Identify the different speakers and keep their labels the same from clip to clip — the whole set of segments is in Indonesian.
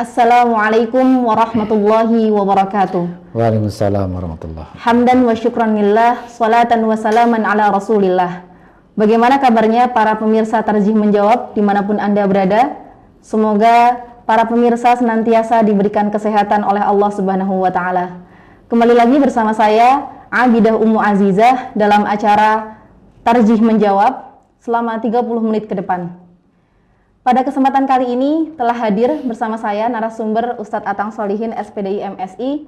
Speaker 1: Assalamualaikum warahmatullahi wabarakatuh.
Speaker 2: Waalaikumsalam warahmatullahi.
Speaker 1: Hamdan wa syukran lillah, salatan wa salaman ala rasulillah. Bagaimana kabarnya para pemirsa Tarjih Menjawab dimanapun Anda berada? Semoga para pemirsa senantiasa diberikan kesehatan oleh Allah Subhanahu wa Ta'ala. Kembali lagi bersama saya, Abidah Ummu Azizah, dalam acara Tarjih Menjawab selama 30 menit ke depan. Pada kesempatan kali ini telah hadir bersama saya narasumber Ustadz Atang Solihin SPDI MSI.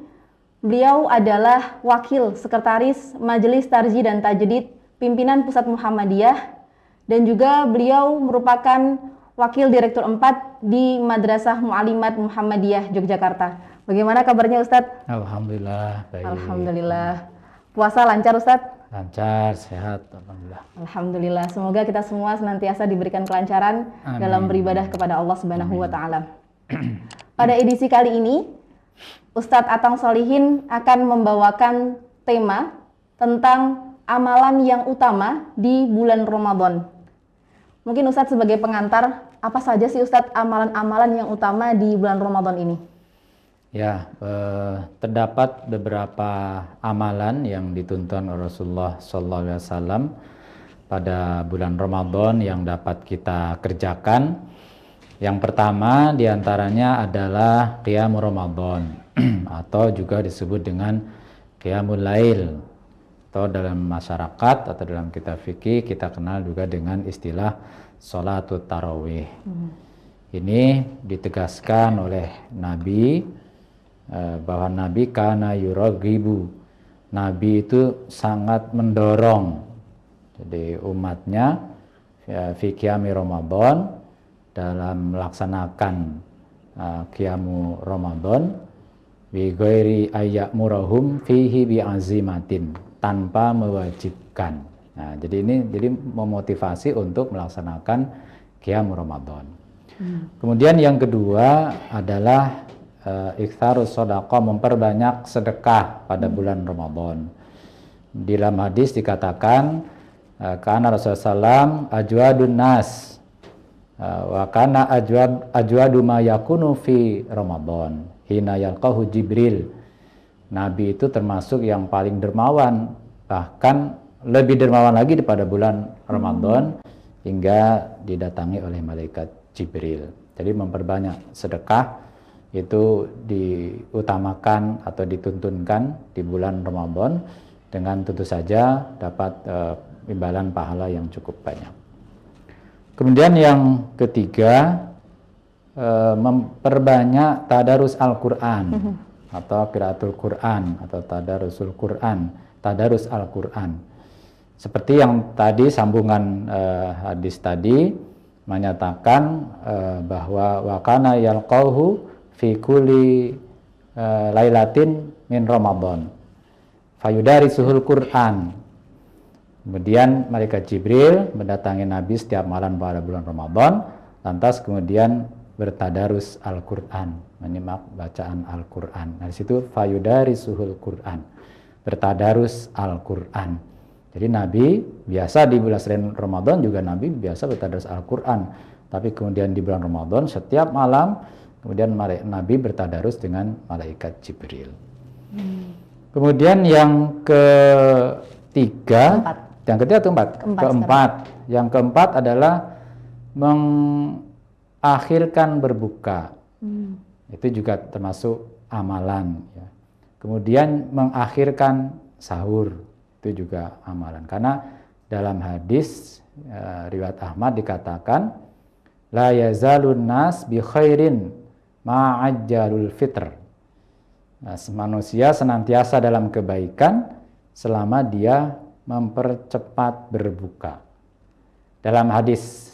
Speaker 1: Beliau adalah Wakil Sekretaris Majelis Tarjih dan Tajdid Pimpinan Pusat Muhammadiyah, dan juga beliau merupakan Wakil Direktur 4 di Madrasah Mu'alimat Muhammadiyah Yogyakarta. Bagaimana kabarnya Ustadz?
Speaker 2: Alhamdulillah, baik.
Speaker 1: Alhamdulillah. Puasa lancar Ustadz?
Speaker 2: Lancar, sehat, alhamdulillah.
Speaker 1: Alhamdulillah, semoga kita semua senantiasa diberikan kelancaran
Speaker 2: Amin.
Speaker 1: dalam beribadah kepada Allah Subhanahu wa Ta'ala. Pada edisi kali ini, Ustadz Atang Solihin akan membawakan tema tentang amalan yang utama di bulan Ramadan. Mungkin Ustadz sebagai pengantar, apa saja sih Ustadz amalan-amalan yang utama di bulan Ramadan ini?
Speaker 2: Ya, terdapat beberapa amalan yang dituntun Rasulullah SAW pada bulan Ramadan yang dapat kita kerjakan. Yang pertama diantaranya adalah Qiyamul Ramadan atau juga disebut dengan Qiyamul Lail, atau dalam masyarakat atau dalam kitab fikih kita kenal juga dengan istilah Sholatul Tarawih. Ini ditegaskan oleh Nabi bahwa Nabi kana yuragibu, Nabi itu sangat mendorong jadi umatnya fi qiyami Ramadan, dalam melaksanakan qiyamu Ramadan, bi ghairi ayyamurahum fihi bi azimatin, tanpa mewajibkan. Nah, jadi memotivasi untuk melaksanakan qiyamu Ramadan. Kemudian yang kedua adalah iktsarus shadaqah, memperbanyak sedekah pada bulan Ramadan. Di dalam hadis dikatakan kana Rasulullah SAW ajwadun nas wa kana ajwadu ma yakunu fi Ramadan hina yalqahu Jibril. Nabi itu termasuk yang paling dermawan, bahkan lebih dermawan lagi pada bulan Ramadan hingga didatangi oleh malaikat Jibril. Jadi memperbanyak sedekah itu diutamakan atau dituntunkan di bulan Ramadan, dengan tentu saja dapat imbalan pahala yang cukup banyak. Kemudian yang ketiga, memperbanyak tadarus Al-Quran atau qiraatul Quran atau tadarusul Quran, tadarus Al-Quran. Seperti yang tadi sambungan hadis tadi menyatakan bahwa wakana yalqahu fi kulli lailatin min Ramadan fayudarisuhul Quran. Kemudian malaikat Jibril mendatangi Nabi setiap malam pada bulan Ramadan, lantas kemudian bertadarus Al-Quran, menyimak bacaan Al-Quran. Nah, di situ fayudarisuhul Quran, bertadarus Al-Quran. Jadi Nabi biasa di bulan selain Ramadan juga Nabi biasa bertadarus Al-Quran, tapi kemudian di bulan Ramadan setiap malam kemudian Nabi bertadarus dengan malaikat Jibril. Kemudian yang ketiga, yang keempat adalah mengakhirkan berbuka. Itu juga termasuk amalan. Ya. Kemudian mengakhirkan sahur, itu juga amalan. Karena dalam hadis riwayat Ahmad dikatakan, la yazalun nas bi khairin ma'ajjalul fitr. Nah, manusia senantiasa dalam kebaikan selama dia mempercepat berbuka. Dalam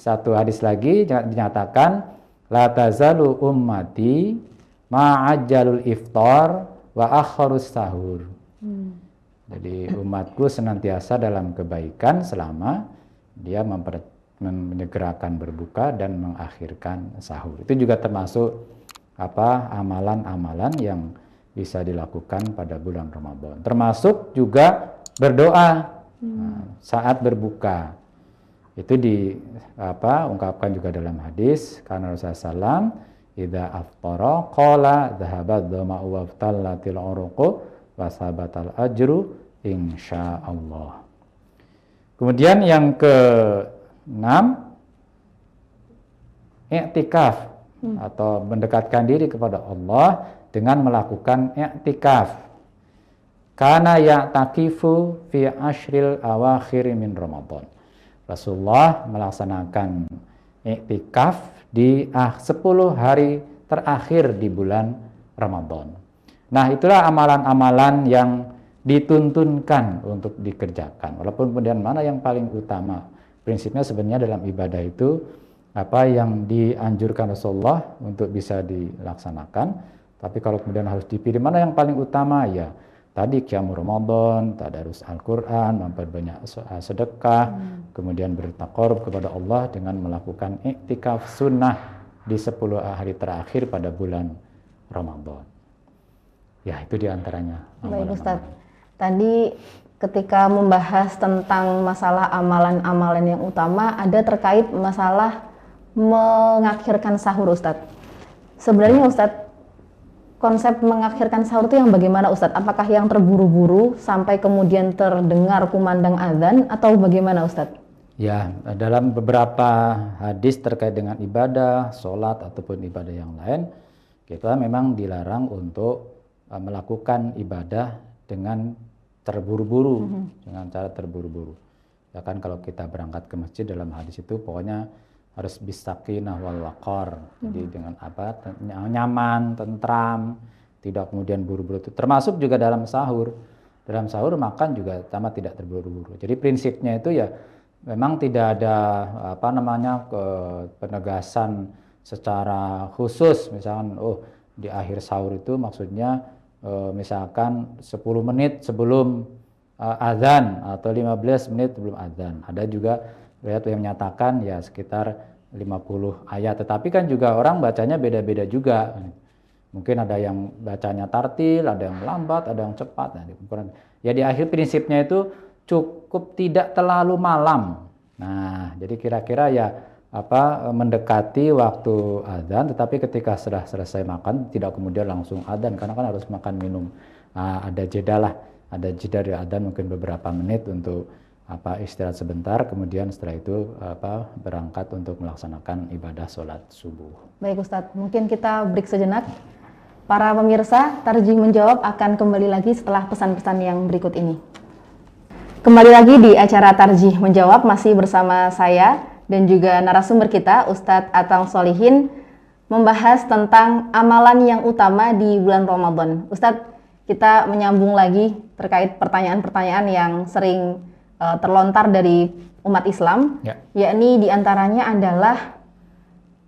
Speaker 2: satu hadis lagi dinyatakan la tazalu ummati ma'ajjalul iftar wa akharus sahur. Jadi umatku senantiasa dalam kebaikan selama dia menyegerakan berbuka dan mengakhirkan sahur. Itu juga termasuk amalan-amalan yang bisa dilakukan pada bulan Ramadan. Termasuk juga berdoa saat berbuka. Itu diungkapkan juga dalam hadis karena Rasulullah SAW idza aftara qala dhahabat dhama'u wa aftallatil uruqu wa sabatal ajru insyaallah. Kemudian yang ke-6, i'tikaf atau mendekatkan diri kepada Allah dengan melakukan i'tikaf. Kana ya'takifu fi ashril awakhir min Ramadan. Rasulullah melaksanakan i'tikaf di 10 hari terakhir di bulan Ramadan. Nah, itulah amalan-amalan yang dituntunkan untuk dikerjakan. Walaupun kemudian mana yang paling utama, prinsipnya sebenarnya dalam ibadah itu apa yang dianjurkan Rasulullah untuk bisa dilaksanakan. Tapi kalau kemudian harus dipilih mana yang paling utama, ya tadi qiyamul Ramadan, tadarus Al-Quran, memperbanyak sedekah, kemudian bertaqarrub kepada Allah dengan melakukan iktikaf sunnah di 10 hari terakhir pada bulan Ramadan. Ya, itu diantaranya.
Speaker 1: Baik Ustaz, tadi ketika membahas tentang masalah amalan-amalan yang utama, ada terkait masalah mengakhirkan sahur Ustaz. Sebenarnya Ustaz, konsep mengakhirkan sahur itu yang bagaimana Ustaz? Apakah yang terburu-buru sampai kemudian terdengar kumandang azan atau bagaimana Ustaz?
Speaker 2: Ya, dalam beberapa hadis terkait dengan ibadah, sholat ataupun ibadah yang lain, kita memang dilarang untuk melakukan ibadah dengan terburu-buru, dengan cara terburu-buru. Ya kan kalau kita berangkat ke masjid dalam hadis itu pokoknya harus bisakinah wal waqar. Jadi dengan apa? Nyaman, tentram, tidak kemudian buru-buru. Termasuk juga dalam sahur. Dalam sahur makan juga sama tidak terburu-buru. Jadi prinsipnya itu ya memang tidak ada apa namanya penegasan secara khusus, misalkan di akhir sahur itu maksudnya misalkan 10 menit sebelum azan atau 15 menit sebelum azan. Ada juga riwayat yang menyatakan ya sekitar 50 ayat, tetapi kan juga orang bacanya beda-beda juga. Mungkin ada yang bacanya tartil, ada yang lambat, ada yang cepat. Ya di akhir prinsipnya itu cukup tidak terlalu malam. Nah, jadi kira-kira ya mendekati waktu azan, tetapi ketika sudah selesai makan tidak kemudian langsung azan karena kan harus makan minum. Ada jeda dari azan mungkin beberapa menit untuk istirahat sebentar, kemudian setelah itu berangkat untuk melaksanakan ibadah sholat subuh.
Speaker 1: Baik Ustadz, mungkin kita break sejenak. Para pemirsa, Tarjih Menjawab akan kembali lagi setelah pesan-pesan yang berikut ini. Kembali lagi di acara Tarjih Menjawab, masih bersama saya dan juga narasumber kita, Ustadz Atang Sholihin, membahas tentang amalan yang utama di bulan Ramadan. Ustadz, kita menyambung lagi terkait pertanyaan-pertanyaan yang sering terlontar dari umat Islam, yakni diantaranya adalah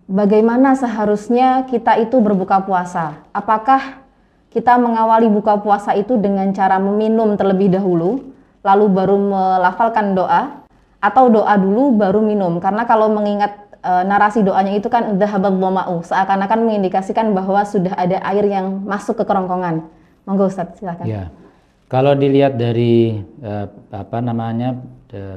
Speaker 1: bagaimana seharusnya kita itu berbuka puasa. Apakah kita mengawali buka puasa itu dengan cara meminum terlebih dahulu, lalu baru melafalkan doa, atau doa dulu baru minum? Karena kalau mengingat narasi doanya itu kan dhahabat dhama'u, seakan-akan mengindikasikan bahwa sudah ada air yang masuk ke kerongkongan. Monggo Ustaz, silakan.
Speaker 2: Ya. Kalau dilihat dari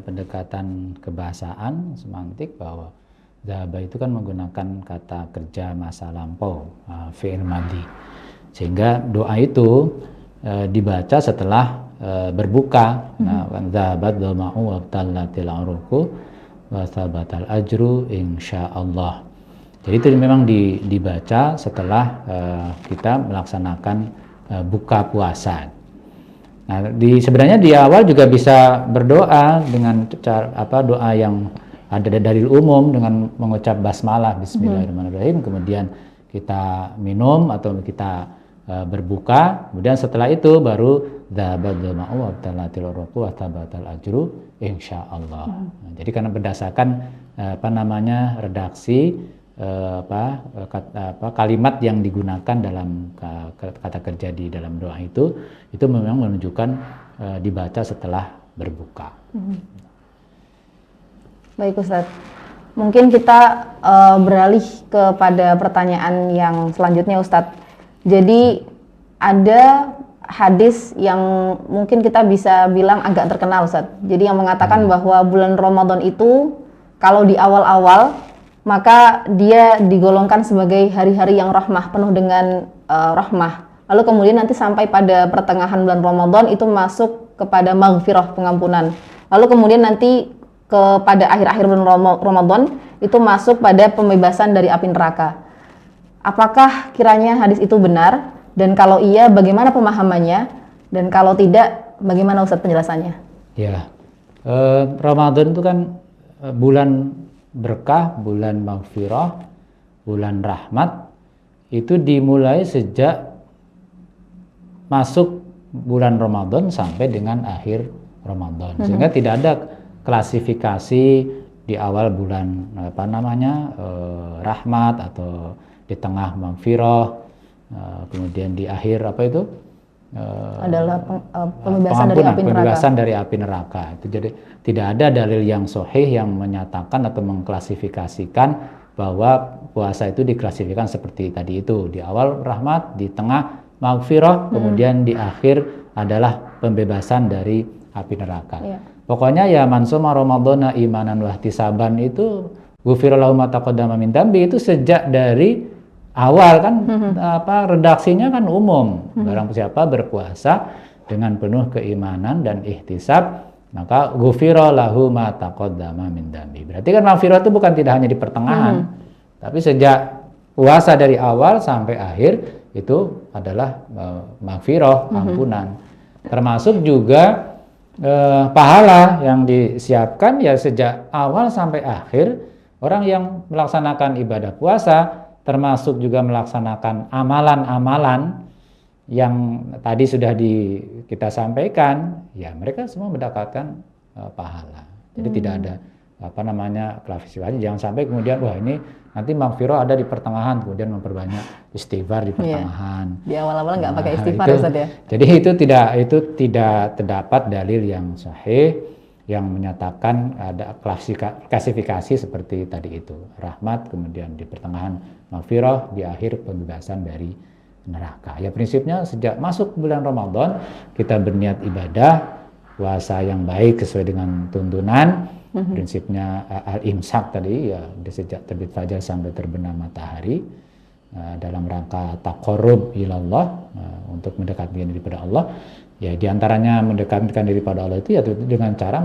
Speaker 2: pendekatan kebahasaan semantik, bahwa dhahaba itu kan menggunakan kata kerja masa lampau, fi'il madhi. Sehingga doa itu dibaca setelah berbuka. Nah, dhahabat dhama'u wa tallatil uruqu wa thabatal ajru insyaallah. Jadi itu memang dibaca setelah kita melaksanakan buka puasa. Nah, sebenarnya di awal juga bisa berdoa dengan cara doa yang ada dari umum dengan mengucap basmalah bismillahirrahmanirrahim, kemudian kita minum atau kita berbuka, kemudian setelah itu baru dhahabat dhama'u wa tallatil uruqu wa thabatal ajru insyaallah. Nah, jadi karena berdasarkan redaksi kalimat yang digunakan dalam kata kerja di dalam doa itu memang menunjukkan dibaca setelah berbuka.
Speaker 1: Baik Ustadz, mungkin kita beralih kepada pertanyaan yang selanjutnya Ustadz. Jadi ada hadis yang mungkin kita bisa bilang agak terkenal Ustadz. Jadi yang mengatakan bahwa bulan Ramadan itu kalau di awal-awal maka dia digolongkan sebagai hari-hari yang rahmah, penuh dengan rahmah. Lalu kemudian nanti sampai pada pertengahan bulan Ramadan itu masuk kepada maghfirah, pengampunan. Lalu kemudian nanti pada akhir-akhir bulan Ramadan itu masuk pada pembebasan dari api neraka. Apakah kiranya hadis itu benar? Dan kalau iya, bagaimana pemahamannya? Dan kalau tidak, bagaimana Ustadz penjelasannya?
Speaker 2: Ya, Ramadan itu kan bulan berkah, bulan maghfirah, bulan rahmat. Itu dimulai sejak masuk bulan Ramadan sampai dengan akhir Ramadan. Sehingga tidak ada klasifikasi di awal bulan rahmat atau di tengah maghfirah, kemudian di akhir
Speaker 1: adalah pembebasan dari api neraka.
Speaker 2: Itu jadi tidak ada dalil yang sahih yang menyatakan atau mengklasifikasikan bahwa puasa itu diklasifikasikan seperti tadi itu, di awal rahmat, di tengah maghfirah, kemudian di akhir adalah pembebasan dari api neraka. Pokoknya ya man shoma ramadhana imanan wa ihtisaban itu ghufira lahu ma taqaddama min dzambi, itu sejak dari awal kan redaksinya kan umum. Barang siapa berpuasa dengan penuh keimanan dan ihtisab, maka ghufira lahu ma taqaddama min dzambi. Berarti kan maghfirah itu bukan tidak hanya di pertengahan, tapi sejak puasa dari awal sampai akhir itu adalah maghfirah, ampunan. Termasuk juga pahala yang disiapkan ya sejak awal sampai akhir. Orang yang melaksanakan ibadah puasa, termasuk juga melaksanakan amalan-amalan yang tadi sudah kita sampaikan, ya mereka semua mendapatkan pahala. Jadi tidak ada klasifikasi. Jangan sampai kemudian wah ini nanti maghfirah ada di pertengahan, kemudian memperbanyak istighfar di pertengahan.
Speaker 1: Di awal-awal nggak pakai istighfar, Ustaz ya.
Speaker 2: Jadi itu tidak terdapat dalil yang sahih yang menyatakan ada klasifikasi seperti tadi itu. Rahmat, kemudian di pertengahan maghfirah, di akhir pembebasan dari neraka. Ya prinsipnya sejak masuk bulan Ramadan kita berniat ibadah, puasa yang baik sesuai dengan tuntunan. Prinsipnya al-imsak tadi ya sejak terbit fajar sampai terbenam matahari, dalam rangka taqarrub ilallah, untuk mendekatkan diri pada Allah. Ya diantaranya mendekatkan diri pada Allah itu ya dengan cara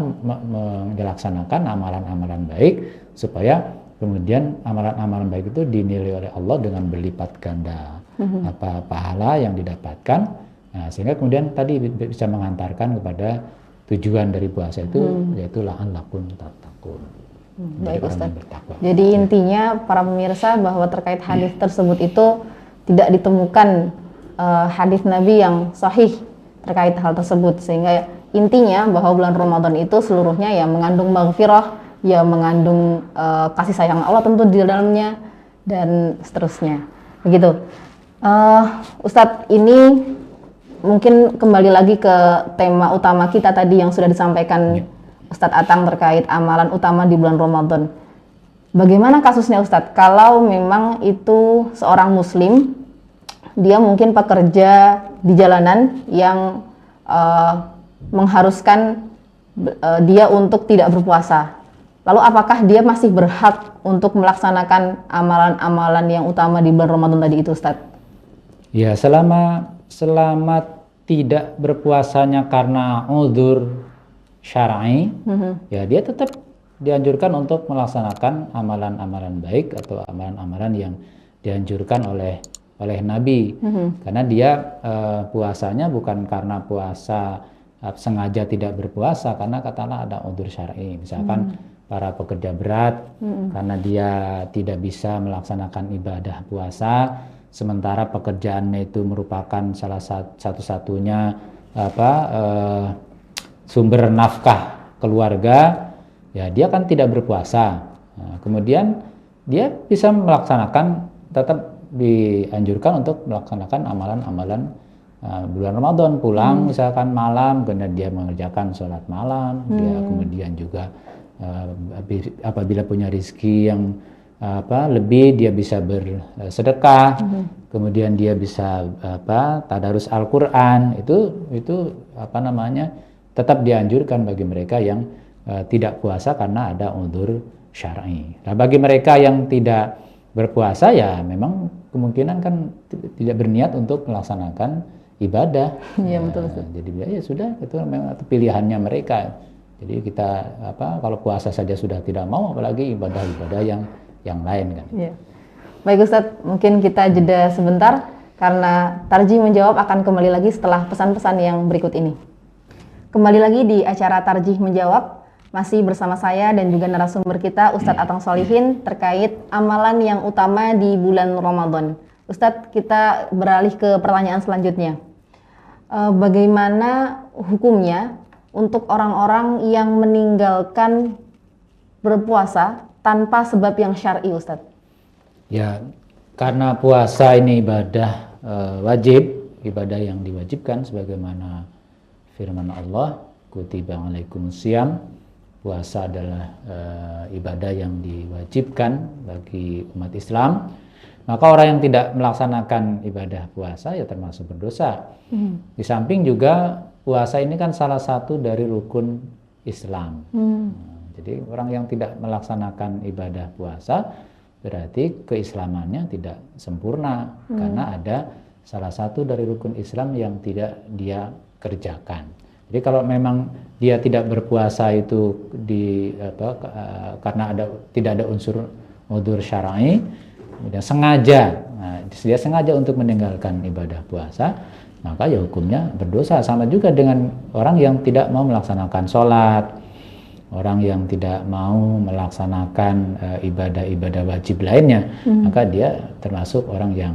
Speaker 2: melaksanakan amalan-amalan baik, supaya kemudian amalan-amalan baik itu dinilai oleh Allah dengan berlipat ganda pahala yang didapatkan. Nah, sehingga kemudian tadi bisa mengantarkan kepada tujuan dari puasa itu, yaitu la'allakum tattaqun.
Speaker 1: Baik Ustaz. Jadi intinya para pemirsa bahwa terkait hadis tersebut itu tidak ditemukan hadis Nabi yang sahih terkait hal tersebut, sehingga intinya bahwa bulan Ramadan itu seluruhnya ya mengandung maghfirah, ya mengandung kasih sayang Allah tentu di dalamnya, dan seterusnya. Begitu. Ustadz, ini mungkin kembali lagi ke tema utama kita tadi yang sudah disampaikan Ustadz Atang terkait amalan utama di bulan Ramadan. Bagaimana kasusnya Ustadz kalau memang itu seorang muslim, dia mungkin pekerja di jalanan yang mengharuskan dia untuk tidak berpuasa. Lalu apakah dia masih berhak untuk melaksanakan amalan-amalan yang utama di bulan Ramadan tadi itu Ustadz?
Speaker 2: Ya, selama tidak berpuasanya karena uzur syar'i, ya dia tetap dianjurkan untuk melaksanakan amalan-amalan baik atau amalan-amalan yang dianjurkan oleh Nabi. Karena dia puasanya bukan karena puasa sengaja tidak berpuasa, karena katakanlah ada uzur syar'i, misalkan para pekerja berat, karena dia tidak bisa melaksanakan ibadah puasa, sementara pekerjaannya itu merupakan salah satu-satunya sumber nafkah keluarga, ya dia kan tidak berpuasa. Nah, kemudian dia bisa melaksanakan, tetap dianjurkan untuk melaksanakan amalan-amalan bulan Ramadan, pulang misalkan malam, kemudian dia mengerjakan sholat malam, dia kemudian juga apabila punya rezeki yang lebih, dia bisa bersedekah, kemudian dia bisa tadarus Al-Qur'an, itu tetap dianjurkan bagi mereka yang tidak puasa karena ada uzur syar'i. Nah, bagi mereka yang tidak berpuasa ya memang kemungkinan kan tidak berniat untuk melaksanakan ibadah.
Speaker 1: Iya, betul.
Speaker 2: Jadi ya sudah, itu memang pilihannya mereka. Jadi kita kalau puasa saja sudah tidak mau, apalagi ibadah-ibadah yang lain kan.
Speaker 1: Iya. Baik Ustadz, mungkin kita jeda sebentar karena Tarjih Menjawab akan kembali lagi setelah pesan-pesan yang berikut ini. Kembali lagi di acara Tarjih Menjawab, masih bersama saya dan juga narasumber kita Ustadz Atang Sholihin terkait amalan yang utama di bulan Ramadan. Ustadz, kita beralih ke pertanyaan selanjutnya. Bagaimana hukumnya untuk orang-orang yang meninggalkan berpuasa tanpa sebab yang syar'i, Ustadz?
Speaker 2: Ya, karena puasa ini ibadah wajib, ibadah yang diwajibkan sebagaimana firman Allah, kutiba alaikumusiyam, puasa adalah ibadah yang diwajibkan bagi umat Islam. Maka orang yang tidak melaksanakan ibadah puasa ya termasuk berdosa. Di samping juga puasa ini kan salah satu dari rukun Islam. Jadi orang yang tidak melaksanakan ibadah puasa berarti keislamannya tidak sempurna karena ada salah satu dari rukun Islam yang tidak dia kerjakan. Jadi kalau memang dia tidak berpuasa itu karena tidak ada unsur udhur syar'i, kemudian dia sengaja untuk meninggalkan ibadah puasa, maka ya hukumnya berdosa. Sama juga dengan orang yang tidak mau melaksanakan sholat, orang yang tidak mau melaksanakan ibadah-ibadah wajib lainnya, maka dia termasuk orang yang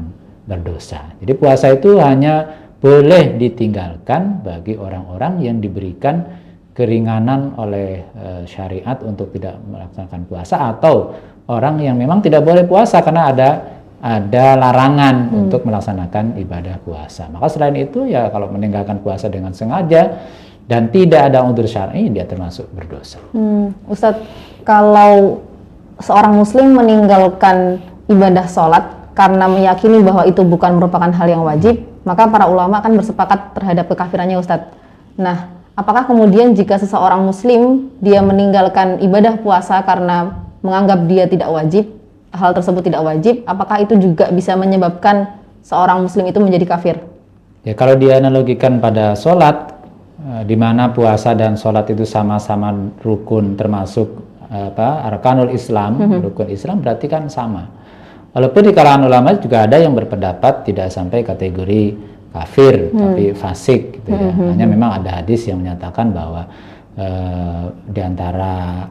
Speaker 2: berdosa. Jadi puasa itu hanya boleh ditinggalkan bagi orang-orang yang diberikan keringanan oleh syariat untuk tidak melaksanakan puasa, atau orang yang memang tidak boleh puasa karena ada larangan untuk melaksanakan ibadah puasa. Maka selain itu ya kalau meninggalkan puasa dengan sengaja dan tidak ada udzur syar'i, dia termasuk berdosa.
Speaker 1: Ustadz, kalau seorang muslim meninggalkan ibadah sholat karena meyakini bahwa itu bukan merupakan hal yang wajib, maka para ulama akan bersepakat terhadap kekafirannya, Ustadz. Nah, apakah kemudian jika seseorang muslim dia meninggalkan ibadah puasa karena menganggap dia tidak wajib, hal tersebut tidak wajib, apakah itu juga bisa menyebabkan seorang muslim itu menjadi kafir?
Speaker 2: Ya, kalau dianalogikan pada sholat, di mana puasa dan sholat itu sama-sama rukun, termasuk arkanul Islam, rukun Islam, berarti kan sama. Walaupun di kalangan ulama juga ada yang berpendapat tidak sampai kategori kafir, tapi fasik gitu ya. Hanya memang ada hadis yang menyatakan bahwa di antara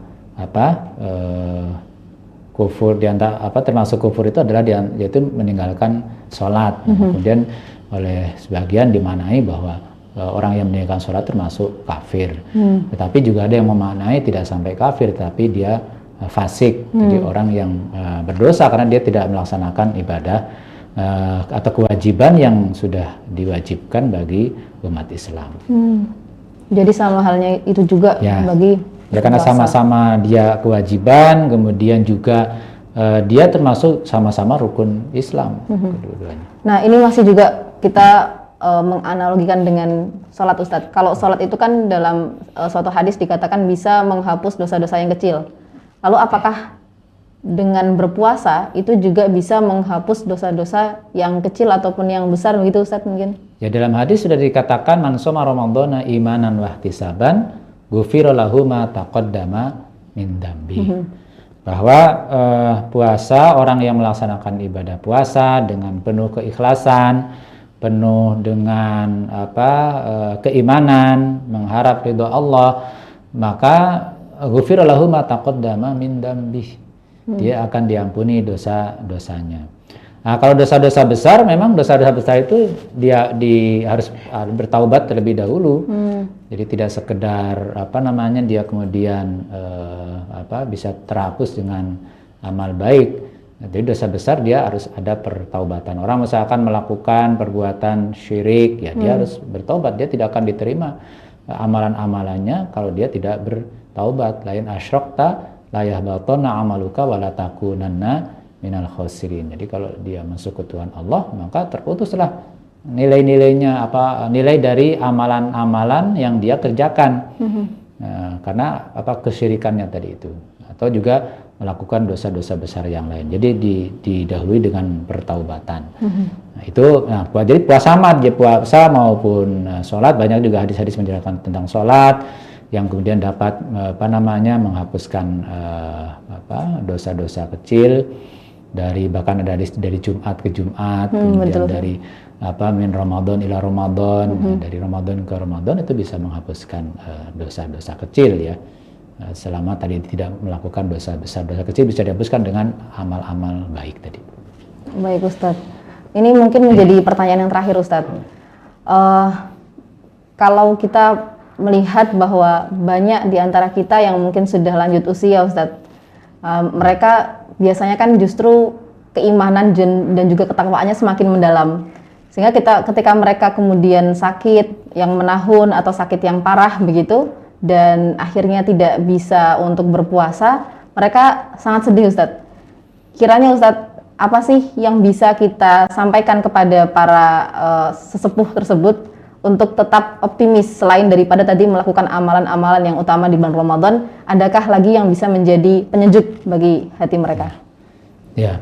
Speaker 2: kufur, termasuk kufur itu adalah yaitu meninggalkan sholat. Kemudian oleh sebagian dimaknai bahwa orang yang meninggalkan sholat termasuk kafir. Tetapi juga ada yang memaknai tidak sampai kafir, tapi dia fasik, jadi orang yang berdosa karena dia tidak melaksanakan ibadah atau kewajiban yang sudah diwajibkan bagi umat Islam.
Speaker 1: Jadi sama halnya itu juga bagi
Speaker 2: ya, karena sama-sama dia kewajiban, kemudian juga dia termasuk sama-sama rukun Islam kedua-duanya.
Speaker 1: Nah, ini masih juga kita menganalogikan dengan sholat, Ustadz. Kalau sholat itu kan dalam suatu hadis dikatakan bisa menghapus dosa-dosa yang kecil. Lalu apakah dengan berpuasa itu juga bisa menghapus dosa-dosa yang kecil ataupun yang besar begitu, Ustadz, mungkin? Ya, dalam hadis sudah dikatakan man shoma ramadhana imanan wa ihtisaban ghufira lahu ma taqaddama min dambi. Bahwa puasa, orang yang melaksanakan ibadah puasa dengan penuh keikhlasan, penuh dengan keimanan, mengharap ridho Allah, maka ghufira lahu ma taqaddama min dambi. Dia akan diampuni dosa-dosanya. Nah, kalau dosa-dosa besar, memang dosa-dosa besar itu dia harus bertaubat terlebih dahulu. Jadi tidak sekedar dia kemudian bisa terhapus dengan amal baik. Jadi dosa besar dia harus ada pertaubatan. Orang misalkan melakukan perbuatan syirik, ya dia harus bertaubat. Dia tidak akan diterima amalan-amalannya kalau dia tidak bertaubat. Lain asyrakta la yahbatanna amaluka wa la takunanna minal khosirin. Jadi kalau dia mensekutukan Allah, maka terputuslah nilai-nilainya, nilai dari amalan-amalan yang dia kerjakan. Karena kesyirikannya tadi itu. Atau juga
Speaker 2: melakukan dosa-dosa besar yang lain. Jadi didahului dengan pertaubatan. Nah, itu jadi puasa maupun sholat, banyak juga hadis-hadis menjelaskan tentang sholat yang kemudian dapat menghapuskan dosa-dosa kecil bahkan ada dari Jumat ke Jumat, kemudian dari min Ramadan ila Ramadan, dari Ramadan ke Ramadan itu bisa menghapuskan dosa-dosa kecil ya. Selama tadi tidak melakukan dosa besar, dosa kecil bisa dihapuskan dengan amal-amal baik tadi.
Speaker 1: Baik Ustadz, ini mungkin menjadi pertanyaan yang terakhir Ustadz. Kalau kita melihat bahwa banyak di antara kita yang mungkin sudah lanjut usia Ustadz, mereka biasanya kan justru keimanan dan juga ketakwaannya semakin mendalam, sehingga ketika mereka kemudian sakit yang menahun atau sakit yang parah begitu, dan akhirnya tidak bisa untuk berpuasa, mereka sangat sedih Ustadz. Kiranya Ustadz, apa sih yang bisa kita sampaikan kepada para sesepuh tersebut untuk tetap optimis selain daripada tadi melakukan amalan-amalan yang utama di bulan Ramadan? Adakah lagi yang bisa menjadi penyejuk bagi hati mereka?
Speaker 2: Ya,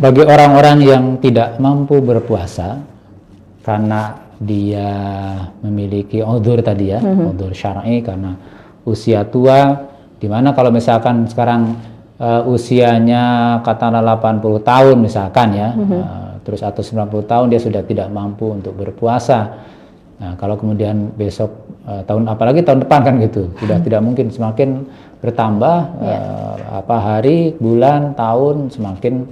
Speaker 2: bagi orang-orang yang tidak mampu berpuasa karena dia memiliki udzur tadi ya, udzur syar'i karena usia tua, dimana kalau misalkan sekarang usianya katakanlah 80 tahun misalkan ya, terus atau 90 tahun dia sudah tidak mampu untuk berpuasa. Nah, kalau kemudian besok apalagi tahun depan kan gitu, sudah tidak mungkin, semakin bertambah hari, bulan, tahun, semakin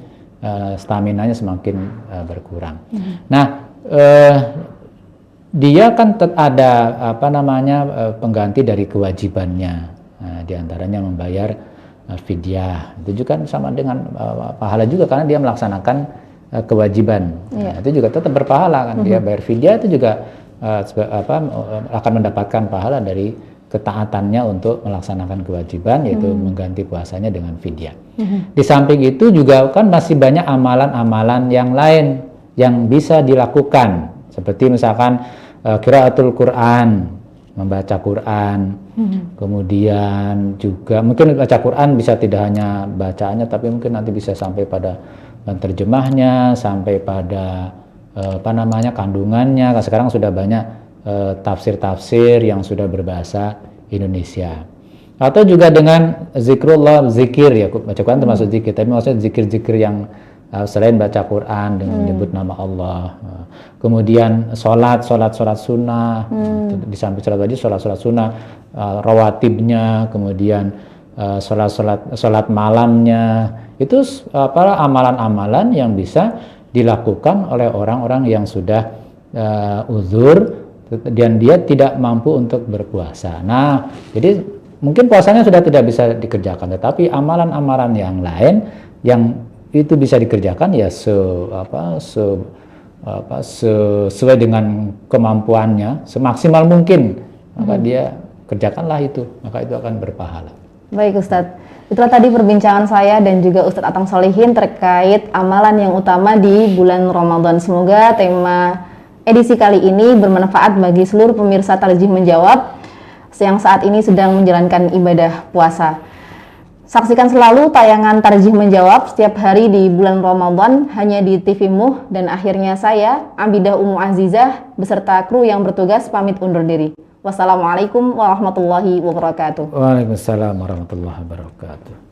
Speaker 2: staminanya semakin berkurang. Nah, dia kan ada pengganti dari kewajibannya, diantaranya membayar fidyah. Itu juga sama dengan pahala juga karena dia melaksanakan kewajiban. Nah, itu juga tetap berpahala kan, dia bayar fidyah itu juga akan mendapatkan pahala dari ketaatannya untuk melaksanakan kewajiban, yaitu mengganti puasanya dengan fidyah. Di samping itu juga kan masih banyak amalan-amalan yang lain yang bisa dilakukan, seperti misalkan qiraatul Quran, membaca Quran, kemudian juga mungkin baca Quran bisa tidak hanya bacaannya, tapi mungkin nanti bisa sampai pada terjemahnya, sampai pada kandungannya. Sekarang sudah banyak tafsir-tafsir yang sudah berbahasa Indonesia. Atau juga dengan zikrullah, zikir ya, baca Quran termasuk zikir, tapi maksudnya zikir-zikir yang selain baca Quran dengan menyebut nama Allah. Kemudian sholat sunnah, di samping sholat wajib, sholat sunnah, rawatibnya, kemudian sholat malamnya, itu amalan-amalan yang bisa dilakukan oleh orang-orang yang sudah uzur dan dia tidak mampu untuk berpuasa. Nah, jadi mungkin puasanya sudah tidak bisa dikerjakan, tetapi amalan-amalan yang lain yang itu bisa dikerjakan ya sesuai dengan kemampuannya, semaksimal mungkin, maka dia kerjakanlah itu, maka itu akan berpahala.
Speaker 1: Baik Ustadz, itulah tadi perbincangan saya dan juga Ustadz Atang Sholihin terkait amalan yang utama di bulan Ramadan. Semoga tema edisi kali ini bermanfaat bagi seluruh pemirsa Tarjih Menjawab yang saat ini sedang menjalankan ibadah puasa. Saksikan selalu tayangan Tarjih Menjawab setiap hari di bulan Ramadan hanya di TV Muh, dan akhirnya saya, Abidah Ummu Azizah, beserta kru yang bertugas pamit undur diri. Wassalamualaikum warahmatullahi wabarakatuh.
Speaker 2: Waalaikumsalam warahmatullahi wabarakatuh.